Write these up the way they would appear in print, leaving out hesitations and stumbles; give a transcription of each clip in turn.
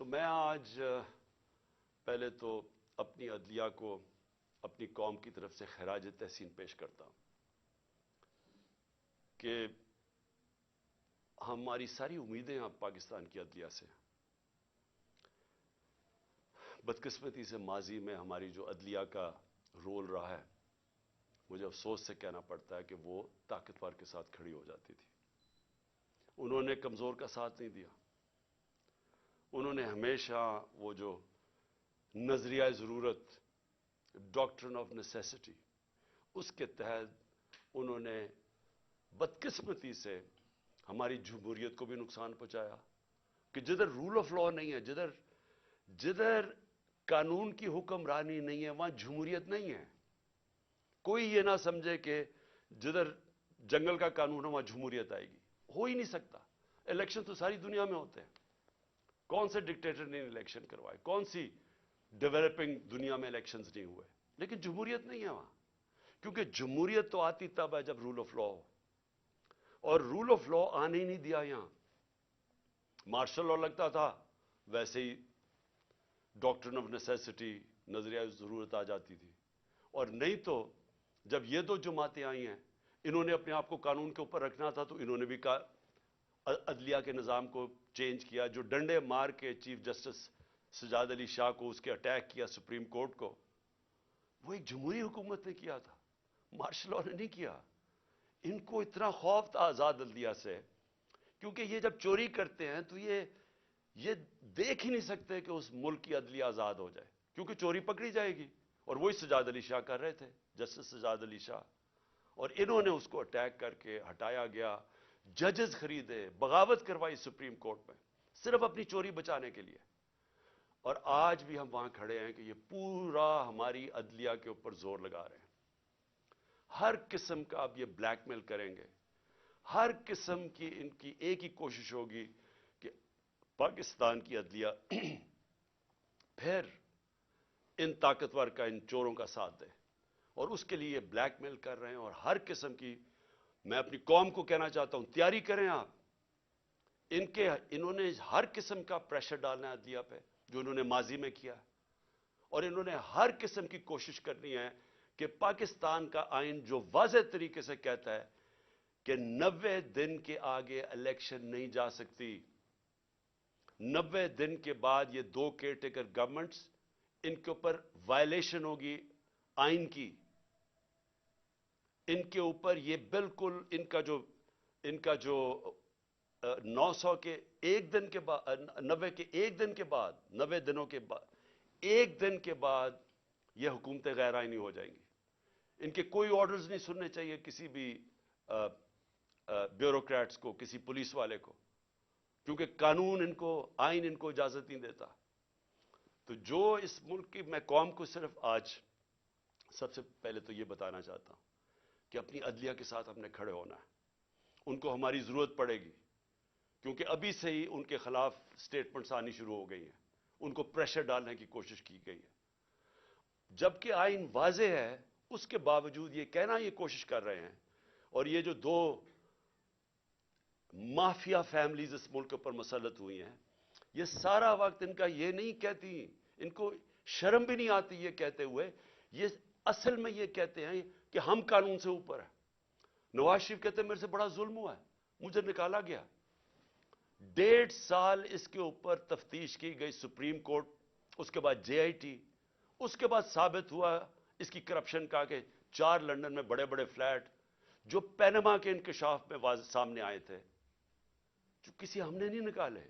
تو میں آج پہلے تو اپنی عدلیہ کو اپنی قوم کی طرف سے خراج تحسین پیش کرتا ہوں کہ ہماری ساری امیدیں اب پاکستان کی عدلیہ سے ہیں۔ بدقسمتی سے ماضی میں ہماری جو عدلیہ کا رول رہا ہے، مجھے افسوس سے کہنا پڑتا ہے کہ وہ طاقتور کے ساتھ کھڑی ہو جاتی تھی۔ انہوں نے کمزور کا ساتھ نہیں دیا۔ انہوں نے ہمیشہ وہ جو نظریہ ضرورت، ڈاکٹرن آف نیسیسٹی، اس کے تحت انہوں نے بدقسمتی سے ہماری جمہوریت کو بھی نقصان پہنچایا کہ جدھر رول آف لا نہیں ہے، جدھر قانون کی حکمرانی نہیں ہے، وہاں جمہوریت نہیں ہے۔ کوئی یہ نہ سمجھے کہ جدھر جنگل کا قانون ہے وہاں جمہوریت آئے گی، ہو ہی نہیں سکتا۔ الیکشن تو ساری دنیا میں ہوتے ہیں، کون سے ڈکٹیٹر نے الیکشن کروائے، کون سی ڈیولپنگ دنیا میں الیکشنز نہیں ہوئے، لیکن جمہوریت نہیں ہے وہاں، کیونکہ جمہوریت تو آتی تب ہے جب رول آف لا ہو، اور رول آف لا آنے ہی نہیں دیا یہاں۔ مارشل لا لگتا تھا، ویسے ہی ڈاکٹرن آف نیسیسٹی، نظریہ ضرورت آ جاتی تھی۔ اور نہیں تو جب یہ دو جماعتیں آئی ہیں، انہوں نے اپنے آپ کو قانون کے اوپر رکھنا تھا تو انہوں نے بھی عدلیہ کے نظام کو چینج کیا۔ جو ڈنڈے مار کے چیف جسٹس سجاد علی شاہ کو اس کے اٹیک کیا سپریم کورٹ کو، وہ ایک جمہوری حکومت نے کیا تھا، مارشل لا نے نہیں کیا۔ ان کو اتنا خوف تھا آزاد عدلیہ سے، کیونکہ یہ جب چوری کرتے ہیں تو یہ دیکھ ہی نہیں سکتے کہ اس ملک کی عدلیہ آزاد ہو جائے، کیونکہ چوری پکڑی جائے گی۔ اور وہی سجاد علی شاہ کر رہے تھے، جسٹس سجاد علی شاہ، اور انہوں نے اس کو اٹیک کر کے ہٹایا گیا۔ ججز خریدے، بغاوت کروائی سپریم کورٹ میں، صرف اپنی چوری بچانے کے لیے۔ اور آج بھی ہم وہاں کھڑے ہیں کہ یہ پورا ہماری عدلیہ کے اوپر زور لگا رہے ہیں۔ ہر قسم کا اب یہ بلیک میل کریں گے، ہر قسم کی ان کی ایک ہی کوشش ہوگی کہ پاکستان کی عدلیہ پھر ان طاقتور کا، ان چوروں کا ساتھ دے، اور اس کے لیے بلیک میل کر رہے ہیں۔ اور ہر قسم کی، میں اپنی قوم کو کہنا چاہتا ہوں، تیاری کریں آپ۔ انہوں نے ہر قسم کا پریشر ڈالنا ہے عدلیہ پہ، جو انہوں نے ماضی میں کیا، اور انہوں نے ہر قسم کی کوشش کرنی ہے کہ پاکستان کا آئین جو واضح طریقے سے کہتا ہے کہ 90 دن کے آگے الیکشن نہیں جا سکتی، 90 دن کے بعد یہ دو کیئر ٹیکر گورنمنٹس، ان کے اوپر وائلیشن ہوگی آئین کی، ان کے اوپر یہ بالکل ان کا جو 900 کے ایک دن کے بعد، 90 کے ایک دن کے بعد، 90 دنوں کے بعد، ایک دن کے بعد یہ حکومتیں غیر آئینی ہو جائیں گی۔ ان کے کوئی آرڈرز نہیں سننے چاہیے کسی بھی بیوروکریٹس کو، کسی پولیس والے کو، کیونکہ قانون ان کو، آئین ان کو اجازت نہیں دیتا۔ تو جو اس ملک کی، میں قوم کو صرف آج سب سے پہلے تو یہ بتانا چاہتا ہوں کہ اپنی عدلیہ کے ساتھ ہم نے کھڑے ہونا ہے۔ ان کو ہماری ضرورت پڑے گی، کیونکہ ابھی سے ہی ان کے خلاف سٹیٹمنٹس آنی شروع ہو گئی ہیں، ان کو پریشر ڈالنے کی کوشش کی گئی ہے۔ جبکہ آئین واضح ہے، اس کے باوجود یہ کہنا یہ کوشش کر رہے ہیں۔ اور یہ جو دو مافیا فیملیز اس ملک پر مسلط ہوئی ہیں، یہ سارا وقت ان کا یہ نہیں کہتی، ان کو شرم بھی نہیں آتی یہ کہتے ہوئے، یہ اصل میں یہ کہتے ہیں کہ ہم قانون سے اوپر ہیں۔ نواز شریف کہتے ہیں میرے سے بڑا ظلم ہوا ہے، مجھے نکالا گیا۔ 1.5 سال اس کے اوپر تفتیش کی گئی سپریم کورٹ، اس کے بعد جے آئی ٹی، اس کے بعد ثابت ہوا اس کی کرپشن کا کہ 4 لندن میں بڑے بڑے فلیٹ جو پینما کے انکشاف میں سامنے آئے تھے، جو کسی ہم نے نہیں نکالے،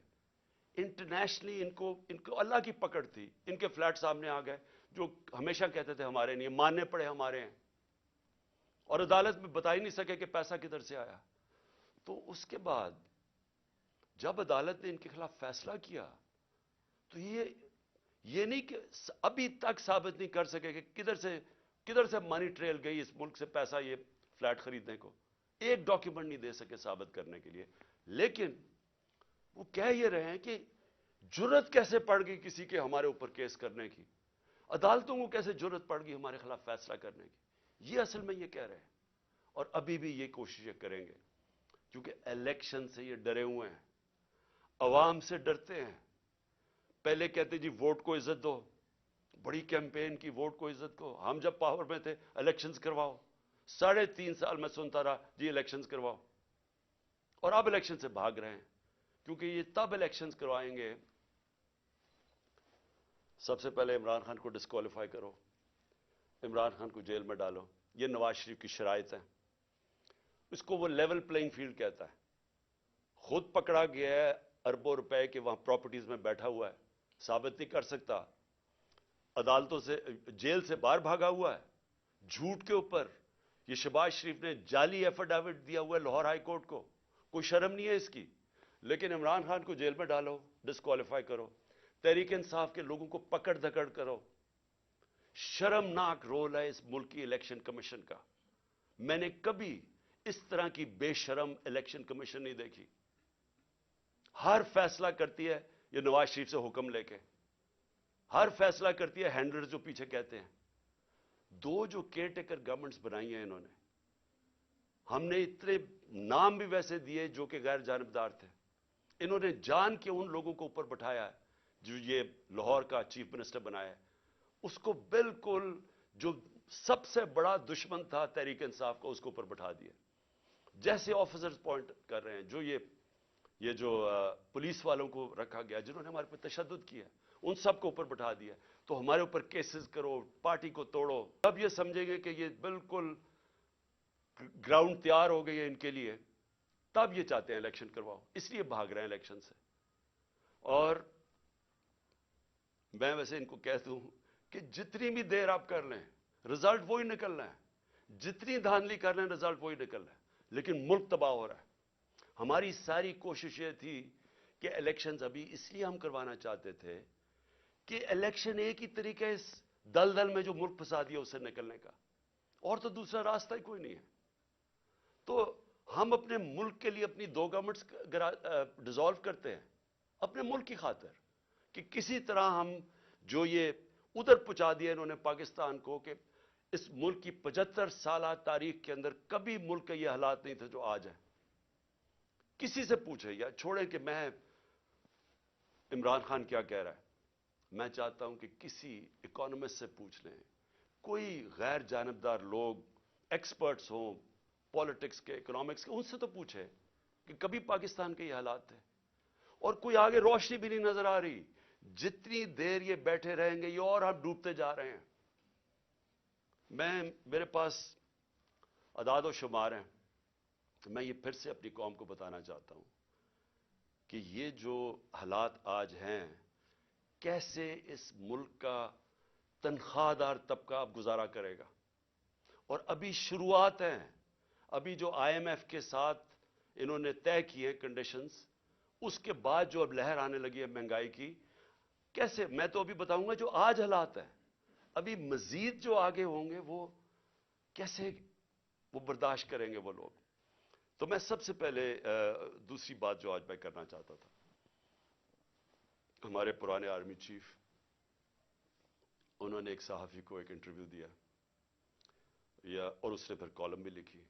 انٹرنیشنلی ان کو اللہ کی پکڑ تھی، ان کے فلیٹ سامنے آ گئے جو ہمیشہ کہتے تھے ہمارے نہیں، ماننے پڑے ہمارے ہیں، اور عدالت میں بتا ہی نہیں سکے کہ پیسہ کدھر سے آیا۔ تو اس کے بعد جب عدالت نے ان کے خلاف فیصلہ کیا تو یہ نہیں کہ ابھی تک ثابت نہیں کر سکے کہ کدھر سے منی ٹریل گئی اس ملک سے پیسہ یہ فلیٹ خریدنے کو، ایک ڈاکیومنٹ نہیں دے سکے ثابت کرنے کے لیے۔ لیکن وہ کہہ یہ رہے ہیں کہ جرت کیسے پڑ گئی کسی کے ہمارے اوپر کیس کرنے کی، عدالتوں کو کیسے جرت پڑ گئی ہمارے خلاف فیصلہ کرنے کی، یہ اصل میں یہ کہہ رہے ہیں۔ اور ابھی بھی یہ کوششیں کریں گے، کیونکہ الیکشن سے یہ ڈرے ہوئے ہیں، عوام سے ڈرتے ہیں، पहले कहते जी वोट को इज्जत दो, बड़ी कैंपेन की वोट को इज्जत को। हम जब पावर में थे इलेक्शंस करवाओ, 3.5 साल मैं सुनता रहा जी इलेक्शंस करवाओ, और अब इलेक्शन से भाग रहे हैं, क्योंकि ये तब इलेक्शंस करवाएंगे, सबसे पहले इमरान खान को डिस्क्वालीफाई करो, इमरान खान को जेल में डालो, ये नवाज शरीफ की शराइत है। इसको वो लेवल प्लेइंग फील्ड कहता है। खुद पकड़ा गया है अरबों रुपए के वहां प्रॉपर्टीज में बैठा हुआ है, साबित नहीं कर सकता, अदालतों से, जेल से बाहर भागा हुआ है झूठ के ऊपर। ये शहबाज शरीफ ने जाली एफिडेविट दिया हुआ है लाहौर हाई कोर्ट को, कोई शर्म नहीं है इसकी। लेकिन इमरान खान को जेल में डालो, डिस्क्वालीफाई करो, तहरीक इंसाफ के लोगों को पकड़ धकड़ करो। शर्मनाक रोल है इस मुल्क की इलेक्शन कमीशन का। मैंने कभी इस तरह की बेशरम इलेक्शन कमीशन नहीं देखी। हर फैसला करती है ये नवाज शरीफ से हुक्म लेके, हर फैसला करती है हैंडलर्स जो पीछे कहते हैं। दो जो केयरटेकर गवर्नमेंट्स बनाई हैं इन्होंने, हमने इतने नाम भी वैसे दिए जो कि गैर जानिबदार थे। इन्होंने जान के उन लोगों को ऊपर बैठाया है जो ये लाहौर का चीफ मिनिस्टर बनाया है, उसको बिल्कुल जो सबसे बड़ा दुश्मन था तहरीक इंसाफ का, उसको ऊपर बैठा दिया। जैसे ऑफिसर्स पॉइंट कर रहे हैं, जो ये जो पुलिस वालों को रखा गया जिन्होंने हमारे पर तशद्दुद किया, उन सबको ऊपर बैठा दिया। तो हमारे ऊपर केसेस करो, पार्टी को तोड़ो, तब ये समझेंगे कि ये बिल्कुल ग्राउंड तैयार हो गई है इनके लिए, तब ये चाहते हैं इलेक्शन करवाओ, इसलिए भाग रहे हैं इलेक्शन से। और मैं वैसे इनको कहता हूं कि जितनी भी देर आप कर लें रिजल्ट वही निकलना है, जितनी धांधली कर लें रिजल्ट वही निकलना है। लेकिन मुल्क तबाह हो रहा है। हमारी सारी कोशिश ये थी कि इलेक्शंस अभी इसलिए हम करवाना चाहते थे कि इलेक्शन एक ही तरीका है इस दलदल में जो मुल्क फंसा दिया उससे निकलने का, और तो दूसरा रास्ता ही कोई नहीं है। तो हम अपने मुल्क के लिए अपनी दो गवर्नमेंट्स डिसॉल्व करते हैं अपने मुल्क की खातिर, कि किसी तरह हम जो ये उधर पहुंचा दिया इन्होंने पाकिस्तान को, कि इस मुल्क की 75 साल तारीख के अंदर कभी मुल्क के ये हालात नहीं थे जो आज है। किसी से पूछे या छोड़े कि मैं इमरान खान क्या कह रहा है, मैं चाहता हूं कि किसी इकोनॉमिस्ट से पूछ लें, कोई गैर जानिबदार लोग एक्सपर्ट्स हों पॉलिटिक्स के, इकोनॉमिक्स के, उनसे तो पूछे कि कभी पाकिस्तान के ये हालात थे। और कोई आगे रोशनी भी नहीं नजर आ रही। जितनी देर ये बैठे रहेंगे ये और हम डूबते जा रहे हैं। मेरे पास अदाद और शुमार हैं, तो मैं ये फिर से अपनी कौम को बताना चाहता हूं कि ये जो हालात आज हैं, कैसे इस मुल्क का तनख्वाहदार तबका अब गुजारा करेगा। और अभी शुरुआत है, अभी जो आईएमएफ के साथ इन्होंने तय किए कंडीशंस, उसके बाद जो अब लहर आने लगी है महंगाई की, कैसे, मैं तो अभी बताऊंगा जो आज हालात है, अभी मजीद जो आगे होंगे वो कैसे वो बर्दाश्त करेंगे वो लोग। तो मैं सबसे पहले दूसरी बात जो आज मैं करना चाहता था, हमारे पुराने आर्मी चीफ, उन्होंने एक सहाफी को एक इंटरव्यू दिया और उसने फिर कॉलम भी लिखी।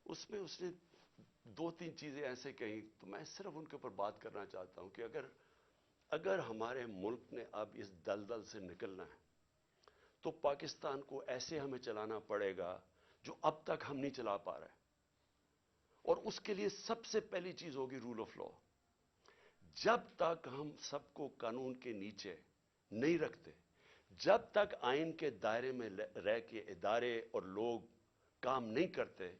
उसमें उसने 2-3 चीजें ऐसे कही, तो मैं सिर्फ उनके ऊपर बात करना चाहता हूं कि अगर हमारे मुल्क ने अब इस दलदल से निकलना है तो पाकिस्तान को ऐसे हमें चलाना पड़ेगा जो अब तक हम नहीं चला पा रहे। और उसके लिए सबसे पहली चीज होगी रूल ऑफ लॉ। जब तक हम सबको कानून के नीचे नहीं रखते, जब तक आइन के दायरे में रह के इदारे और लोग काम नहीं करते,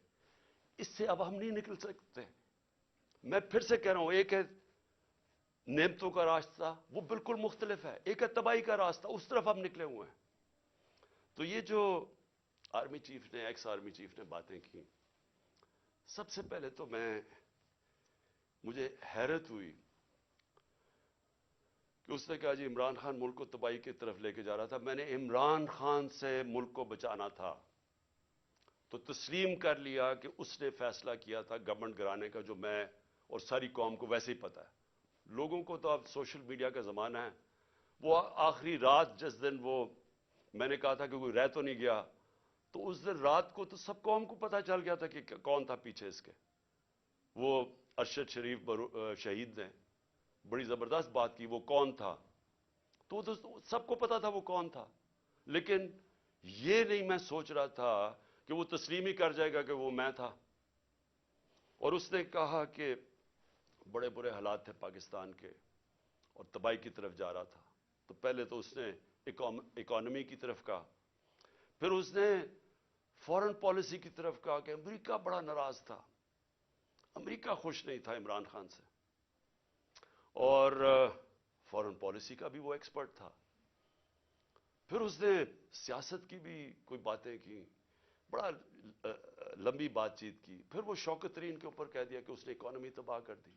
इससे अब हम नहीं निकल सकते। मैं फिर से कह रहा हूं, एक है नेमतों का रास्ता, वो बिल्कुल मुख्तलिफ है, एक है तबाही का रास्ता, उस तरफ हम निकले हुए हैं। तो ये जो आर्मी चीफ ने, एक्स आर्मी चीफ ने बातें की, सबसे पहले तो मुझे हैरत हुई कि उसने कहा जी इमरान खान मुल्क को तबाही की तरफ लेके जा रहा था, मैंने इमरान खान से मुल्क को बचाना था। तो तस्लीम कर लिया कि उसने फैसला किया था गवर्नमेंट गिराने का, जो मैं और सारी कौम को वैसे ही पता है। लोगों को तो अब सोशल मीडिया का जमाना है, वो आखिरी रात जिस दिन वो मैंने कहा था कि कोई रह तो नहीं गया, तो उस दिन रात को तो सब कौम को पता चल गया था कि कौन था पीछे इसके। वो अरशद शरीफ शहीद ने, बड़ी जबरदस्त बात की, वो कौन था? तो सबको पता था वो कौन था, लेकिन ये नहीं मैं सोच रहा था कि वो तस्लीम ही कर जाएगा कि वो मैं था। और उसने कहा कि बड़े बुरे हालात थे पाकिस्तान के और तबाही की तरफ जा रहा था। तो पहले तो उसने इकोनॉमी की तरफ कहा, फिर उसने फॉरेन पॉलिसी की तरफ कहा कि अमेरिका बड़ा नाराज था, अमेरिका खुश नहीं था इमरान खान से, और फॉरेन पॉलिसी का भी वो एक्सपर्ट था। फिर उसने सियासत की भी कोई बातें की, बड़ा लंबी बातचीत की। फिर वो शौकत तरीन के ऊपर कह दिया कि उसने इकोनॉमी तबाह कर दी।